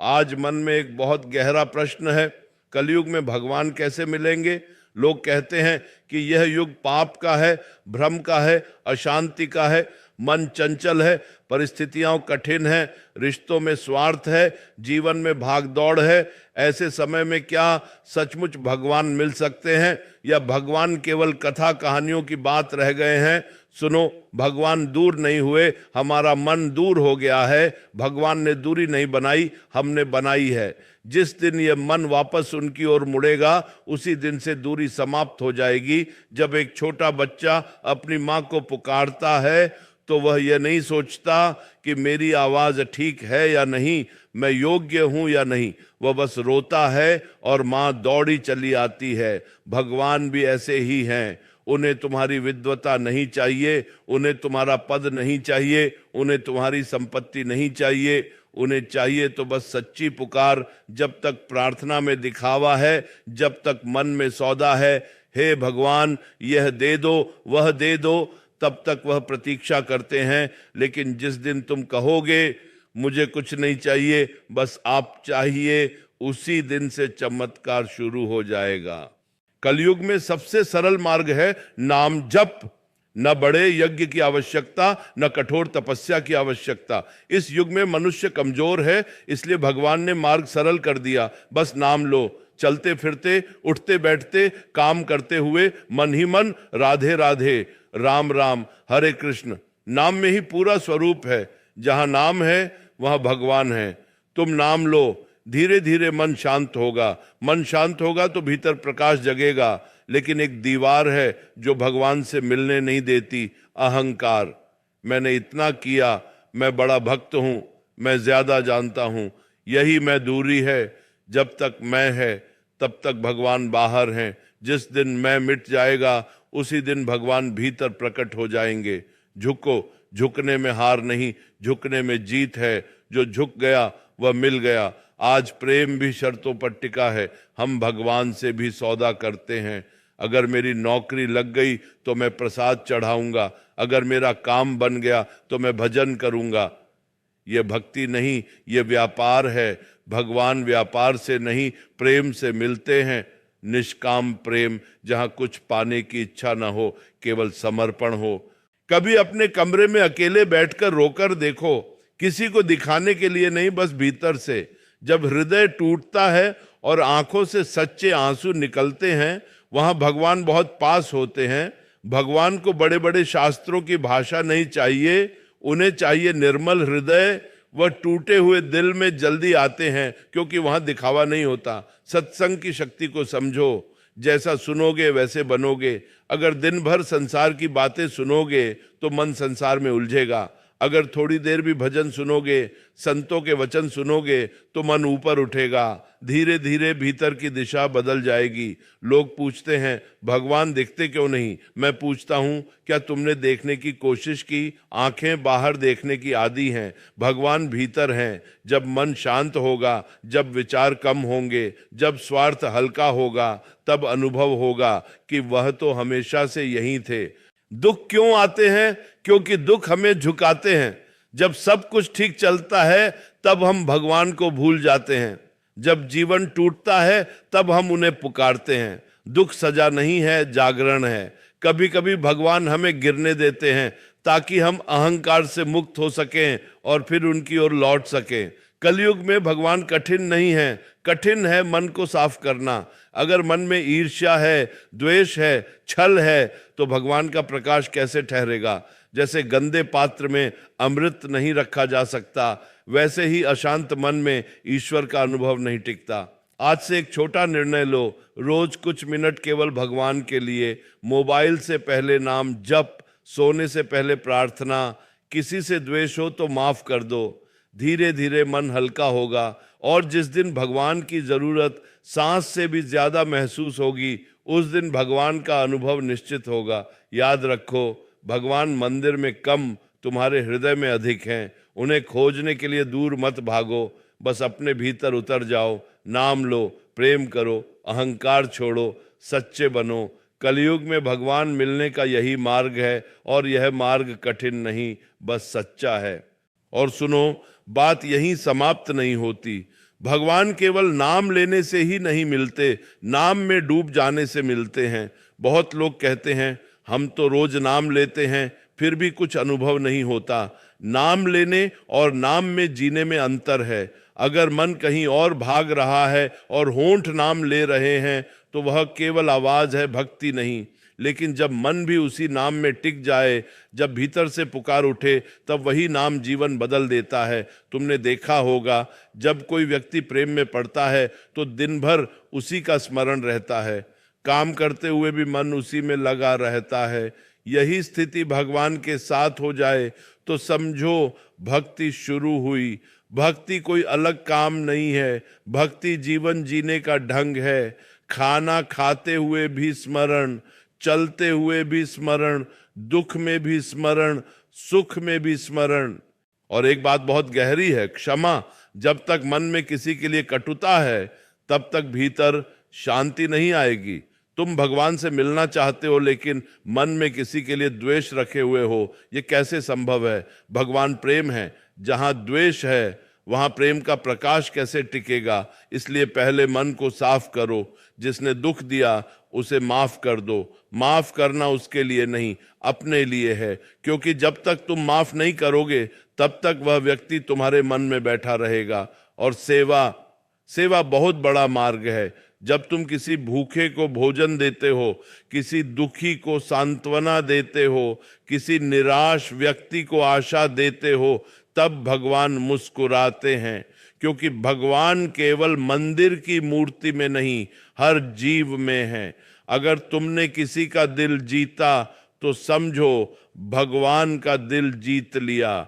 आज मन में एक बहुत गहरा प्रश्न है, कलयुग में भगवान कैसे मिलेंगे। लोग कहते हैं कि यह युग पाप का है, भ्रम का है, अशांति का है, मन चंचल है, परिस्थितियां कठिन है, रिश्तों में स्वार्थ है, जीवन में भाग दौड़ है। ऐसे समय में क्या सचमुच भगवान मिल सकते हैं या भगवान केवल कथा कहानियों की बात रह गए हैं। सुनो, भगवान दूर नहीं हुए, हमारा मन दूर हो गया है। भगवान ने दूरी नहीं बनाई, हमने बनाई है। जिस दिन यह मन वापस उनकी ओर मुड़ेगा, उसी दिन से दूरी समाप्त हो जाएगी। जब एक छोटा बच्चा अपनी माँ को पुकारता है तो वह यह नहीं सोचता कि मेरी आवाज ठीक है या नहीं, मैं योग्य हूं या नहीं। वह बस रोता है और माँ दौड़ी चली आती है। भगवान भी ऐसे ही हैं। उन्हें तुम्हारी विद्वता नहीं चाहिए, उन्हें तुम्हारा पद नहीं चाहिए, उन्हें तुम्हारी संपत्ति नहीं चाहिए। उन्हें चाहिए तो बस सच्ची पुकार। जब तक प्रार्थना में दिखावा है, जब तक मन में सौदा है, हे भगवान यह दे दो, वह दे दो, तब तक वह प्रतीक्षा करते हैं। लेकिन जिस दिन तुम कहोगे मुझे कुछ नहीं चाहिए, बस आप चाहिए, उसी दिन से चमत्कार शुरू हो जाएगा। कलयुग में सबसे सरल मार्ग है नाम जप। न बड़े यज्ञ की आवश्यकता, न कठोर तपस्या की आवश्यकता। इस युग में मनुष्य कमजोर है, इसलिए भगवान ने मार्ग सरल कर दिया। बस नाम लो, चलते फिरते, उठते बैठते, काम करते हुए मन ही मन राधे राधे, राम राम, हरे कृष्ण। नाम में ही पूरा स्वरूप है। जहां नाम है वहां भगवान है। तुम नाम लो, धीरे धीरे मन शांत होगा। मन शांत होगा तो भीतर प्रकाश जगेगा। लेकिन एक दीवार है जो भगवान से मिलने नहीं देती, अहंकार। मैंने इतना किया, मैं बड़ा भक्त हूं, मैं ज्यादा जानता हूं, यही मैं दूरी है। जब तक मैं है तब तक भगवान बाहर हैं। जिस दिन मैं मिट जाएगा उसी दिन भगवान भीतर प्रकट हो जाएंगे। झुको, झुकने में हार नहीं, झुकने में जीत है। जो झुक गया वह मिल गया। आज प्रेम भी शर्तों पर टिका है। हम भगवान से भी सौदा करते हैं। अगर मेरी नौकरी लग गई तो मैं प्रसाद चढ़ाऊंगा, अगर मेरा काम बन गया तो मैं भजन करूंगा। यह भक्ति नहीं, यह व्यापार है। भगवान व्यापार से नहीं, प्रेम से मिलते हैं। निष्काम प्रेम, जहां कुछ पाने की इच्छा न हो, केवल समर्पण हो। कभी अपने कमरे में अकेले बैठकर रोकर देखो, किसी को दिखाने के लिए नहीं, बस भीतर से। जब हृदय टूटता है और आंखों से सच्चे आंसू निकलते हैं, वहां भगवान बहुत पास होते हैं। भगवान को बड़े बड़े शास्त्रों की भाषा नहीं चाहिए, उन्हें चाहिए निर्मल हृदय। वह टूटे हुए दिल में जल्दी आते हैं, क्योंकि वहां दिखावा नहीं होता। सत्संग की शक्ति को समझो, जैसा सुनोगे वैसे बनोगे। अगर दिन भर संसार की बातें सुनोगे तो मन संसार में उलझेगा। अगर थोड़ी देर भी भजन सुनोगे, संतों के वचन सुनोगे तो मन ऊपर उठेगा। धीरे धीरे भीतर की दिशा बदल जाएगी। लोग पूछते हैं भगवान दिखते क्यों नहीं। मैं पूछता हूं, क्या तुमने देखने की कोशिश की? आंखें बाहर देखने की आदी हैं, भगवान भीतर हैं। जब मन शांत होगा, जब विचार कम होंगे, जब स्वार्थ हल्का होगा, तब अनुभव होगा कि वह तो हमेशा से यहीं थे। दुख क्यों आते हैं? क्योंकि दुख हमें झुकाते हैं। जब सब कुछ ठीक चलता है तब हम भगवान को भूल जाते हैं। जब जीवन टूटता है तब हम उन्हें पुकारते हैं। दुख सजा नहीं है, जागरण है। कभी कभी भगवान हमें गिरने देते हैं ताकि हम अहंकार से मुक्त हो सकें और फिर उनकी ओर लौट सकें। कलयुग में भगवान कठिन नहीं है, कठिन है मन को साफ करना। अगर मन में ईर्ष्या है, द्वेष है, छल है, तो भगवान का प्रकाश कैसे ठहरेगा? जैसे गंदे पात्र में अमृत नहीं रखा जा सकता, वैसे ही अशांत मन में ईश्वर का अनुभव नहीं टिकता। आज से एक छोटा निर्णय लो, रोज कुछ मिनट केवल भगवान के लिए। मोबाइल से पहले नाम जप, सोने से पहले प्रार्थना। किसी से द्वेष हो तो माफ कर दो। धीरे धीरे मन हल्का होगा और जिस दिन भगवान की जरूरत सांस से भी ज्यादा महसूस होगी, उस दिन भगवान का अनुभव निश्चित होगा। याद रखो, भगवान मंदिर में कम, तुम्हारे हृदय में अधिक हैं। उन्हें खोजने के लिए दूर मत भागो, बस अपने भीतर उतर जाओ। नाम लो, प्रेम करो, अहंकार छोड़ो, सच्चे बनो। कलयुग में भगवान मिलने का यही मार्ग है और यह मार्ग कठिन नहीं, बस सच्चा है। और सुनो, बात यहीं समाप्त नहीं होती। भगवान केवल नाम लेने से ही नहीं मिलते, नाम में डूब जाने से मिलते हैं। बहुत लोग कहते हैं हम तो रोज नाम लेते हैं फिर भी कुछ अनुभव नहीं होता। नाम लेने और नाम में जीने में अंतर है। अगर मन कहीं और भाग रहा है और होंठ नाम ले रहे हैं तो वह केवल आवाज है, भक्ति नहीं। लेकिन जब मन भी उसी नाम में टिक जाए, जब भीतर से पुकार उठे, तब वही नाम जीवन बदल देता है। तुमने देखा होगा जब कोई व्यक्ति प्रेम में पड़ता है तो दिन भर उसी का स्मरण रहता है, काम करते हुए भी मन उसी में लगा रहता है। यही स्थिति भगवान के साथ हो जाए तो समझो भक्ति शुरू हुई। भक्ति कोई अलग काम नहीं है, भक्ति जीवन जीने का ढंग है। खाना खाते हुए भी स्मरण, चलते हुए भी स्मरण, दुख में भी स्मरण, सुख में भी स्मरण। और एक बात बहुत गहरी है, क्षमा। जब तक मन में किसी के लिए कटुता है तब तक भीतर शांति नहीं आएगी। तुम भगवान से मिलना चाहते हो लेकिन मन में किसी के लिए द्वेष रखे हुए हो, ये कैसे संभव है? भगवान प्रेम है, जहां द्वेष है वहां प्रेम का प्रकाश कैसे टिकेगा? इसलिए पहले मन को साफ करो। जिसने दुख दिया उसे माफ कर दो। माफ करना उसके लिए नहीं, अपने लिए है, क्योंकि जब तक तुम माफ नहीं करोगे तब तक वह व्यक्ति तुम्हारे मन में बैठा रहेगा। और सेवा बहुत बड़ा मार्ग है। जब तुम किसी भूखे को भोजन देते हो, किसी दुखी को सांत्वना देते हो, किसी निराश व्यक्ति को आशा देते हो, तब भगवान मुस्कुराते हैं। क्योंकि भगवान केवल मंदिर की मूर्ति में नहीं, हर जीव में है। अगर तुमने किसी का दिल जीता तो समझो भगवान का दिल जीत लिया।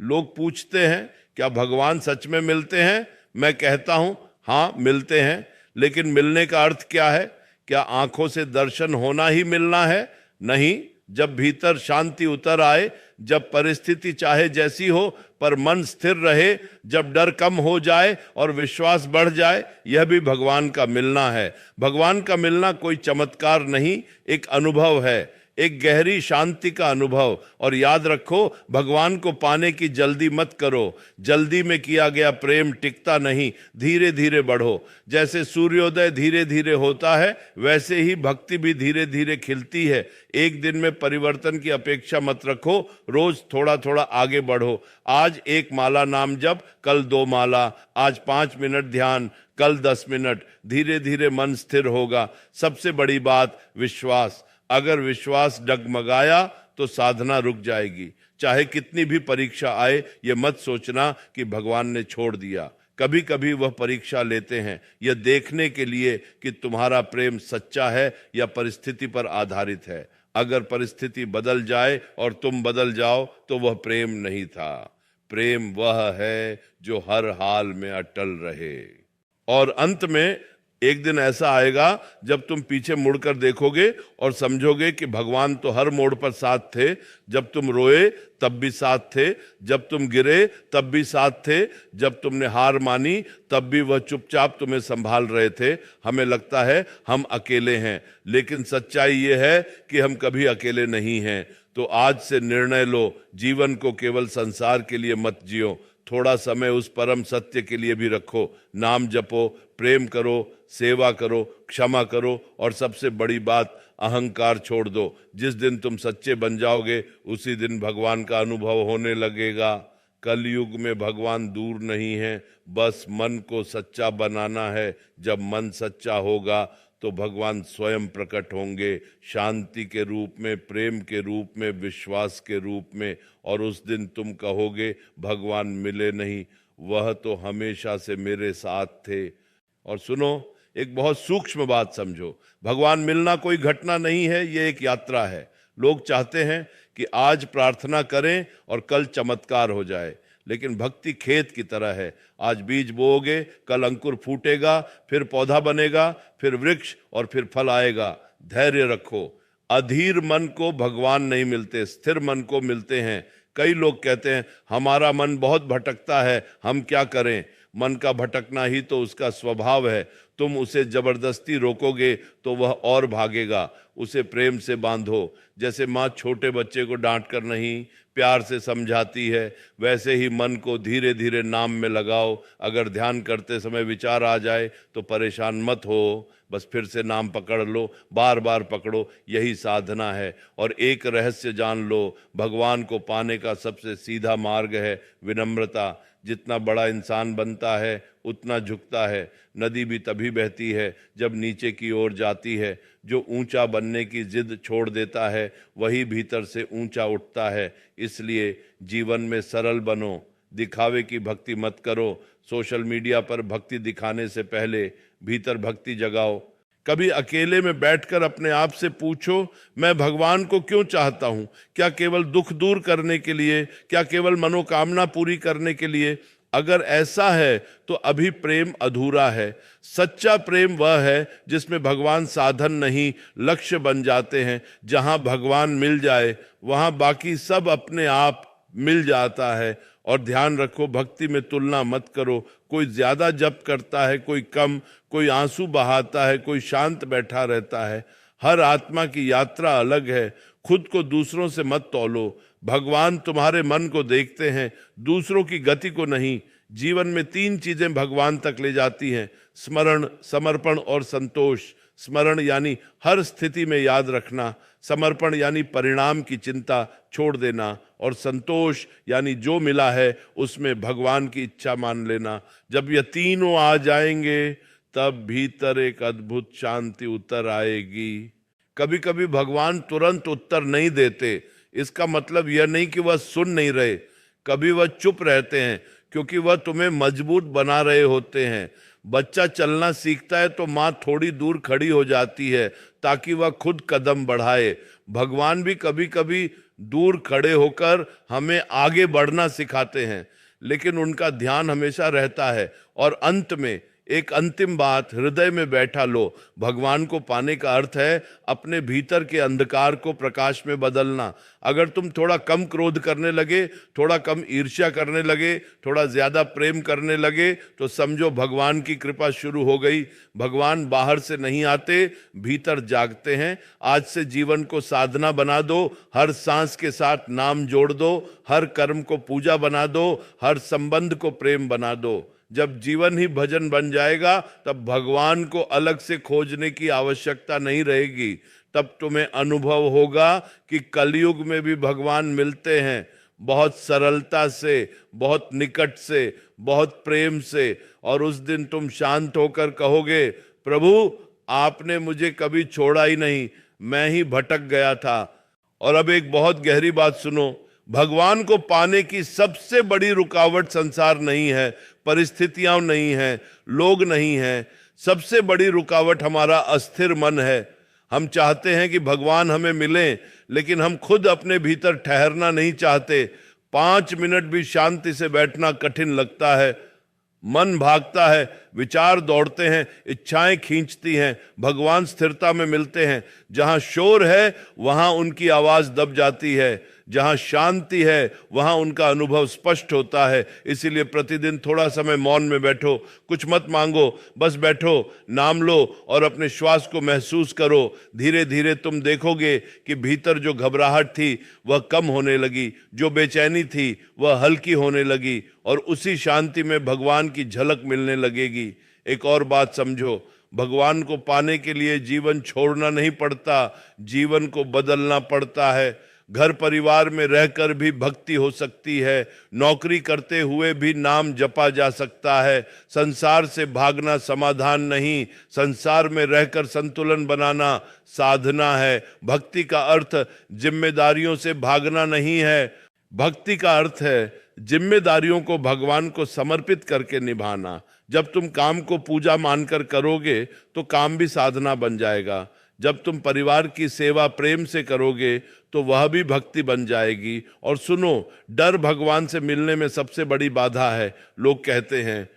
लोग पूछते हैं क्या भगवान सच में मिलते हैं? मैं कहता हूं हाँ, मिलते हैं। लेकिन मिलने का अर्थ क्या है? क्या आंखों से दर्शन होना ही मिलना है? नहीं। जब भीतर शांति उतर आए, जब परिस्थिति चाहे जैसी हो पर मन स्थिर रहे, जब डर कम हो जाए और विश्वास बढ़ जाए, यह भी भगवान का मिलना है। भगवान का मिलना कोई चमत्कार नहीं, एक अनुभव है, एक गहरी शांति का अनुभव। और याद रखो, भगवान को पाने की जल्दी मत करो। जल्दी में किया गया प्रेम टिकता नहीं, धीरे धीरे बढ़ो। जैसे सूर्योदय धीरे धीरे होता है, वैसे ही भक्ति भी धीरे धीरे खिलती है। एक दिन में परिवर्तन की अपेक्षा मत रखो, रोज थोड़ा थोड़ा आगे बढ़ो। आज 1 माला नाम जप, कल 2 माला, आज 5 मिनट ध्यान, कल 10 मिनट। धीरे धीरे मन स्थिर होगा। सबसे बड़ी बात विश्वास। अगर विश्वास डगमगाया तो साधना रुक जाएगी। चाहे कितनी भी परीक्षा आए, ये मत सोचना कि भगवान ने छोड़ दिया। कभी कभी वह परीक्षा लेते हैं, यह देखने के लिए कि तुम्हारा प्रेम सच्चा है या परिस्थिति पर आधारित है। अगर परिस्थिति बदल जाए और तुम बदल जाओ तो वह प्रेम नहीं था। प्रेम वह है जो हर हाल में अटल रहे। और अंत में एक दिन ऐसा आएगा जब तुम पीछे मुड़कर देखोगे और समझोगे कि भगवान तो हर मोड़ पर साथ थे। जब तुम रोए तब भी साथ थे, जब तुम गिरे तब भी साथ थे, जब तुमने हार मानी तब भी वह चुपचाप तुम्हें संभाल रहे थे। हमें लगता है हम अकेले हैं, लेकिन सच्चाई ये है कि हम कभी अकेले नहीं हैं। तो आज से निर्णय लो, जीवन को केवल संसार के लिए मत जियो, थोड़ा समय उस परम सत्य के लिए भी रखो। नाम जपो, प्रेम करो, सेवा करो, क्षमा करो, और सबसे बड़ी बात, अहंकार छोड़ दो। जिस दिन तुम सच्चे बन जाओगे उसी दिन भगवान का अनुभव होने लगेगा। कलयुग में भगवान दूर नहीं है, बस मन को सच्चा बनाना है। जब मन सच्चा होगा तो भगवान स्वयं प्रकट होंगे, शांति के रूप में, प्रेम के रूप में, विश्वास के रूप में। और उस दिन तुम कहोगे भगवान मिले नहीं, वह तो हमेशा से मेरे साथ थे। और सुनो, एक बहुत सूक्ष्म बात समझो, भगवान मिलना कोई घटना नहीं है, ये एक यात्रा है। लोग चाहते हैं कि आज प्रार्थना करें और कल चमत्कार हो जाए, लेकिन भक्ति खेत की तरह है। आज बीज बोओगे, कल अंकुर फूटेगा, फिर पौधा बनेगा, फिर वृक्ष, और फिर फल आएगा। धैर्य रखो। अधीर मन को भगवान नहीं मिलते, स्थिर मन को मिलते हैं। कई लोग कहते हैं हमारा मन बहुत भटकता है, हम क्या करें? मन का भटकना ही तो उसका स्वभाव है। तुम उसे जबरदस्ती रोकोगे तो वह और भागेगा। उसे प्रेम से बांधो। जैसे माँ छोटे बच्चे को डांट कर नहीं, प्यार से समझाती है, वैसे ही मन को धीरे धीरे नाम में लगाओ। अगर ध्यान करते समय विचार आ जाए तो परेशान मत हो, बस फिर से नाम पकड़ लो, बार बार पकड़ो, यही साधना है। और एक रहस्य जान लो, भगवान को पाने का सबसे सीधा मार्ग है विनम्रता। जितना बड़ा इंसान बनता है उतना झुकता है। नदी भी तभी बहती है जब नीचे की ओर जाती है। जो ऊंचा बनने की जिद छोड़ देता है वही भीतर से ऊंचा उठता है। इसलिए जीवन में सरल बनो, दिखावे की भक्ति मत करो। सोशल मीडिया पर भक्ति दिखाने से पहले भीतर भक्ति जगाओ। कभी अकेले में बैठकर अपने आप से पूछो, मैं भगवान को क्यों चाहता हूं? क्या केवल दुख दूर करने के लिए? क्या केवल मनोकामना पूरी करने के लिए? अगर ऐसा है तो अभी प्रेम अधूरा है। सच्चा प्रेम वह है जिसमें भगवान साधन नहीं लक्ष्य बन जाते हैं। जहां भगवान मिल जाए वहां बाकी सब अपने आप मिल जाता है। और ध्यान रखो, भक्ति में तुलना मत करो। कोई ज्यादा जप करता है, कोई कम, कोई आंसू बहाता है, कोई शांत बैठा रहता है। हर आत्मा की यात्रा अलग है। खुद को दूसरों से मत तौलो। भगवान तुम्हारे मन को देखते हैं, दूसरों की गति को नहीं। जीवन में 3 चीजें भगवान तक ले जाती हैं: स्मरण, समर्पण और संतोष। स्मरण यानी हर स्थिति में याद रखना, समर्पण यानी परिणाम की चिंता छोड़ देना, और संतोष यानी जो मिला है उसमें भगवान की इच्छा मान लेना। जब ये तीनों आ जाएंगे तब भीतर एक अद्भुत शांति उतर आएगी। कभी कभी भगवान तुरंत उत्तर नहीं देते। इसका मतलब यह नहीं कि वह सुन नहीं रहे। कभी वह चुप रहते हैं क्योंकि वह तुम्हें मजबूत बना रहे होते हैं। बच्चा चलना सीखता है तो माँ थोड़ी दूर खड़ी हो जाती है ताकि वह खुद कदम बढ़ाए। भगवान भी कभी कभी दूर खड़े होकर हमें आगे बढ़ना सिखाते हैं, लेकिन उनका ध्यान हमेशा रहता है। और अंत में एक अंतिम बात हृदय में बैठा लो। भगवान को पाने का अर्थ है अपने भीतर के अंधकार को प्रकाश में बदलना। अगर तुम थोड़ा कम क्रोध करने लगे, थोड़ा कम ईर्ष्या करने लगे, थोड़ा ज्यादा प्रेम करने लगे, तो समझो भगवान की कृपा शुरू हो गई। भगवान बाहर से नहीं आते, भीतर जागते हैं। आज से जीवन को साधना बना दो। हर सांस के साथ नाम जोड़ दो, हर कर्म को पूजा बना दो, हर संबंध को प्रेम बना दो। जब जीवन ही भजन बन जाएगा तब भगवान को अलग से खोजने की आवश्यकता नहीं रहेगी। तब तुम्हें अनुभव होगा कि कलयुग में भी भगवान मिलते हैं, बहुत सरलता से, बहुत निकट से, बहुत प्रेम से। और उस दिन तुम शांत होकर कहोगे, प्रभु आपने मुझे कभी छोड़ा ही नहीं, मैं ही भटक गया था। और अब एक बहुत गहरी बात सुनो, भगवान को पाने की सबसे बड़ी रुकावट संसार नहीं है, परिस्थितियां नहीं है, लोग नहीं है। सबसे बड़ी रुकावट हमारा अस्थिर मन है। हम चाहते हैं कि भगवान हमें मिलें, लेकिन हम खुद अपने भीतर ठहरना नहीं चाहते। 5 मिनट भी शांति से बैठना कठिन लगता है। मन भागता है, विचार दौड़ते हैं, इच्छाएं खींचती हैं। भगवान स्थिरता में मिलते हैं। जहां शोर है वहां उनकी आवाज दब जाती है, जहां शांति है वहां उनका अनुभव स्पष्ट होता है। इसीलिए प्रतिदिन थोड़ा समय मौन में बैठो, कुछ मत मांगो, बस बैठो, नाम लो और अपने श्वास को महसूस करो। धीरे धीरे तुम देखोगे कि भीतर जो घबराहट थी वह कम होने लगी, जो बेचैनी थी वह हल्की होने लगी, और उसी शांति में भगवान की झलक मिलने लगेगी। एक और बात समझो, भगवान को पाने के लिए जीवन छोड़ना नहीं पड़ता, जीवन को बदलना पड़ता है। घर परिवार में रहकर भी भक्ति हो सकती है, नौकरी करते हुए भी नाम जपा जा सकता है। संसार से भागना समाधान नहीं, संसार में रहकर संतुलन बनाना साधना है। भक्ति का अर्थ जिम्मेदारियों से भागना नहीं है, भक्ति का अर्थ है जिम्मेदारियों को भगवान को समर्पित करके निभाना। जब तुम काम को पूजा मानकर करोगे तो काम भी साधना बन जाएगा। जब तुम परिवार की सेवा प्रेम से करोगे तो वह भी भक्ति बन जाएगी। और सुनो, डर भगवान से मिलने में सबसे बड़ी बाधा है। लोग कहते हैं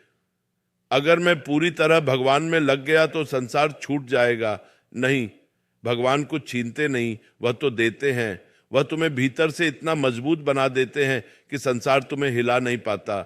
अगर मैं पूरी तरह भगवान में लग गया तो संसार छूट जाएगा। नहीं, भगवान कुछ छीनते नहीं, वह तो देते हैं। वह तुम्हें भीतर से इतना मजबूत बना देते हैं कि संसार तुम्हें हिला नहीं पाता।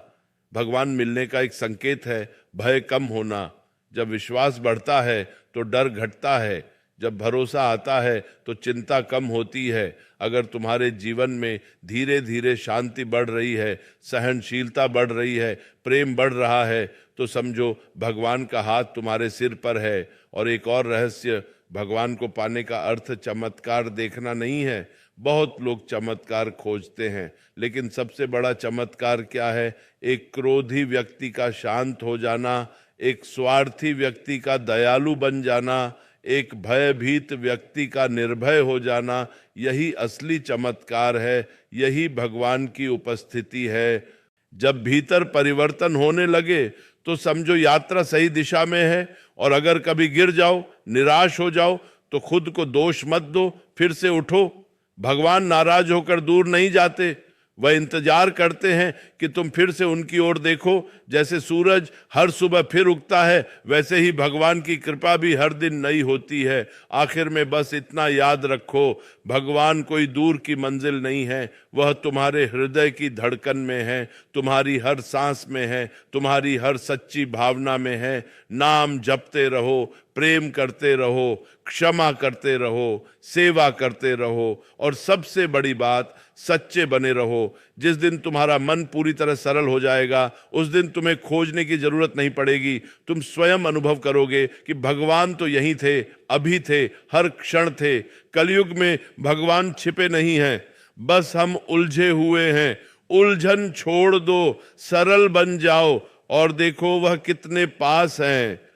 भगवान मिलने का एक संकेत है। भय कम होना, जब विश्वास बढ़ता है तो डर घटता है, जब भरोसा आता है तो चिंता कम होती है। अगर तुम्हारे जीवन में धीरे धीरे शांति बढ़ रही है, सहनशीलता बढ़ रही है, प्रेम बढ़ रहा है, तो समझो भगवान का हाथ तुम्हारे सिर पर है। और एक और रहस्य, भगवान को पाने का अर्थ चमत्कार देखना नहीं है। बहुत लोग चमत्कार खोजते हैं, लेकिन सबसे बड़ा चमत्कार क्या है? एक क्रोधी व्यक्ति का शांत हो जाना, एक स्वार्थी व्यक्ति का दयालु बन जाना, एक भयभीत व्यक्ति का निर्भय हो जाना, यही असली चमत्कार है, यही भगवान की उपस्थिति है। जब भीतर परिवर्तन होने लगे तो समझो यात्रा सही दिशा में है। और अगर कभी गिर जाओ, निराश हो जाओ, तो खुद को दोष मत दो, फिर से उठो। भगवान नाराज होकर दूर नहीं जाते, वह इंतजार करते हैं कि तुम फिर से उनकी ओर देखो। जैसे सूरज हर सुबह फिर उगता है, वैसे ही भगवान की कृपा भी हर दिन नई होती है। आखिर में बस इतना याद रखो, भगवान कोई दूर की मंजिल नहीं है, वह तुम्हारे हृदय की धड़कन में है, तुम्हारी हर सांस में है, तुम्हारी हर सच्ची भावना में है। नाम जपते रहो, प्रेम करते रहो, क्षमा करते रहो, सेवा करते रहो, और सबसे बड़ी बात, सच्चे बने रहो। जिस दिन तुम्हारा मन पूरी तरह सरल हो जाएगा, उस दिन तुम्हें खोजने की जरूरत नहीं पड़ेगी। तुम स्वयं अनुभव करोगे कि भगवान तो यहीं थे, अभी थे, हर क्षण थे। कलयुग में भगवान छिपे नहीं हैं, बस हम उलझे हुए हैं। उलझन छोड़ दो, सरल बन जाओ और देखो वह कितने पास हैं।